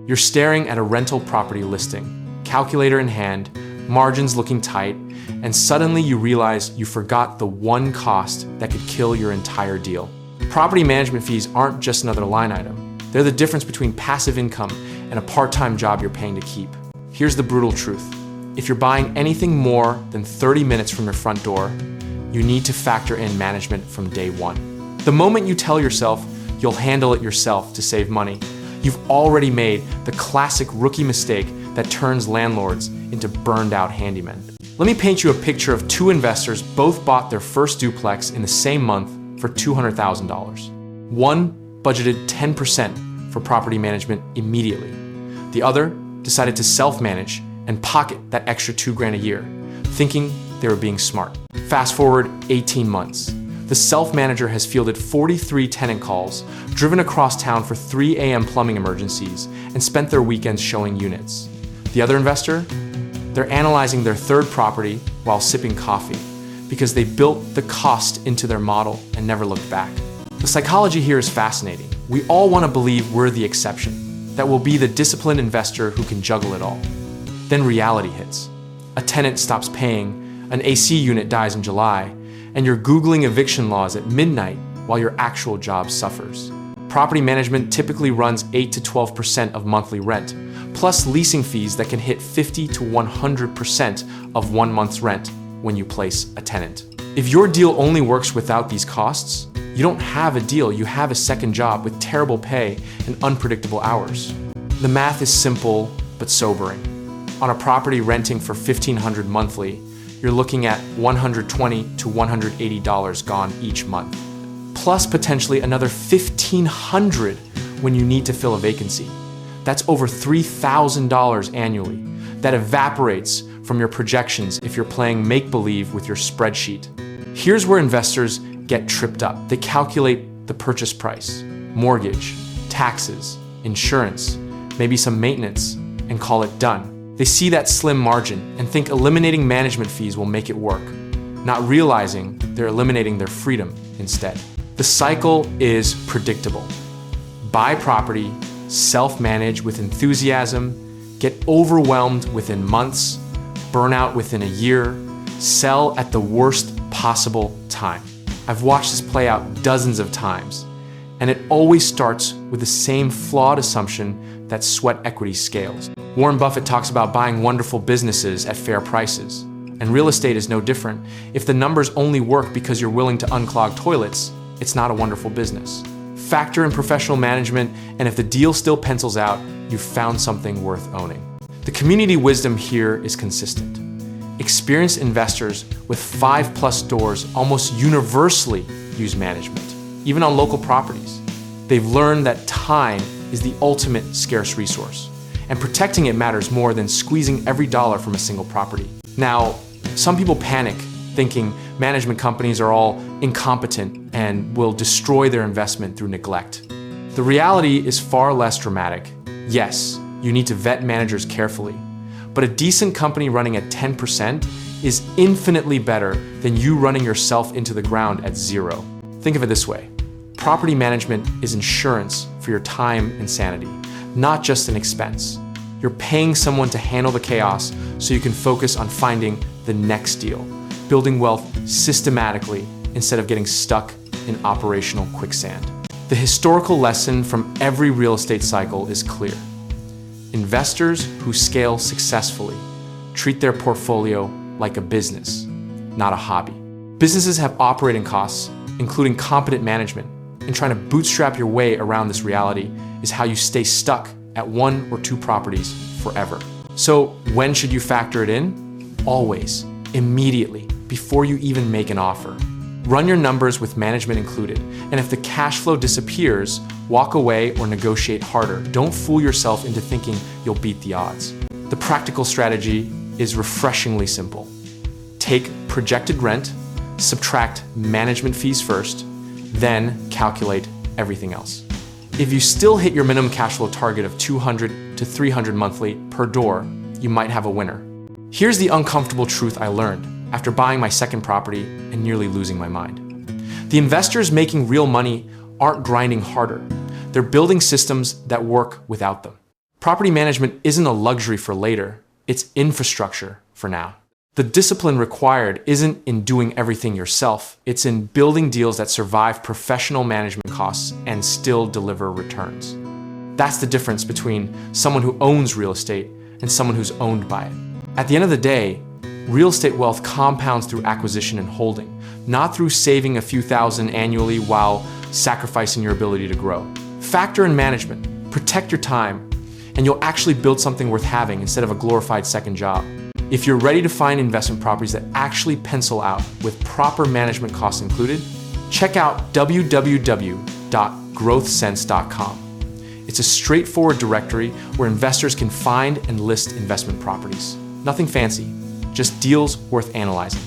You're staring at a rental property listing, calculator in hand, margins looking tight, and suddenly you realize you forgot the one cost that could kill your entire deal. Property management fees aren't just another line item. They're the difference between passive income and a part-time job you're paying to keep. Here's the brutal truth. If you're buying anything more than 30 minutes from your front door, you need to factor in management from day one. The moment you tell yourself you'll handle it yourself to save money, you've already made the classic rookie mistake that turns landlords into burned out handymen. Let me paint you a picture of two investors both bought their first duplex in the same month for $200,000. One budgeted 10% for property management immediately. The other decided to self-manage and pocket that extra $2,000 a year, thinking they were being smart. Fast forward 18 months. The self-manager has fielded 43 tenant calls, driven across town for 3 a.m. plumbing emergencies, and spent their weekends showing units. The other investor? They're analyzing their third property while sipping coffee because they built the cost into their model and never looked back. The psychology here is fascinating. We all want to believe we're the exception, that we'll be the disciplined investor who can juggle it all. Then reality hits. A tenant stops paying, an AC unit dies in July, and you're Googling eviction laws at midnight while your actual job suffers. Property management typically runs 8 to 12% of monthly rent, plus leasing fees that can hit 50 to 100% of 1 month's rent when you place a tenant. If your deal only works without these costs, you don't have a deal, you have a second job with terrible pay and unpredictable hours. The math is simple but sobering. On a property renting for $1,500 monthly, you're looking at $120 to $180 gone each month, plus potentially another $1,500 when you need to fill a vacancy. That's over $3,000 annually. That evaporates from your projections if you're playing make-believe with your spreadsheet. Here's where investors get tripped up. They calculate the purchase price, mortgage, taxes, insurance, maybe some maintenance, and call it done. They see that slim margin and think eliminating management fees will make it work, not realizing they're eliminating their freedom instead. The cycle is predictable. Buy property, self-manage with enthusiasm, get overwhelmed within months, burn out within a year, sell at the worst possible time. I've watched this play out dozens of times, and it always starts with the same flawed assumption that sweat equity scales. Warren Buffett talks about buying wonderful businesses at fair prices, and real estate is no different. If the numbers only work because you're willing to unclog toilets, it's not a wonderful business. Factor in professional management, and if the deal still pencils out, you've found something worth owning. The community wisdom here is consistent. Experienced investors with 5+ doors almost universally use management, even on local properties. They've learned that time is the ultimate scarce resource, and protecting it matters more than squeezing every dollar from a single property. Now, some people panic, thinking management companies are all incompetent and will destroy their investment through neglect. The reality is far less dramatic. Yes, you need to vet managers carefully, but a decent company running at 10% is infinitely better than you running yourself into the ground at 0. Think of it this way. Property management is insurance for your time and sanity, not just an expense. You're paying someone to handle the chaos so you can focus on finding the next deal, building wealth systematically instead of getting stuck in operational quicksand. The historical lesson from every real estate cycle is clear. Investors who scale successfully treat their portfolio like a business, not a hobby. Businesses have operating costs, including competent management, and trying to bootstrap your way around this reality is how you stay stuck at 1 or 2 properties forever. So when should you factor it in? Always, immediately, before you even make an offer. Run your numbers with management included, and if the cash flow disappears, walk away or negotiate harder. Don't fool yourself into thinking you'll beat the odds. The practical strategy is refreshingly simple. Take projected rent, subtract management fees first, then calculate everything else. If you still hit your minimum cash flow target of $200 to $300 monthly per door, you might have a winner. Here's the uncomfortable truth I learned after buying my second property and nearly losing my mind. The investors making real money aren't grinding harder. They're building systems that work without them. Property management isn't a luxury for later, it's infrastructure for now. The discipline required isn't in doing everything yourself, it's in building deals that survive professional management costs and still deliver returns. That's the difference between someone who owns real estate and someone who's owned by it. At the end of the day, real estate wealth compounds through acquisition and holding, not through saving a few thousand annually while sacrificing your ability to grow. Factor in management, protect your time, and you'll actually build something worth having instead of a glorified second job. If you're ready to find investment properties that actually pencil out with proper management costs included, check out www.growthsense.com. It's a straightforward directory where investors can find and list investment properties. Nothing fancy, just deals worth analyzing.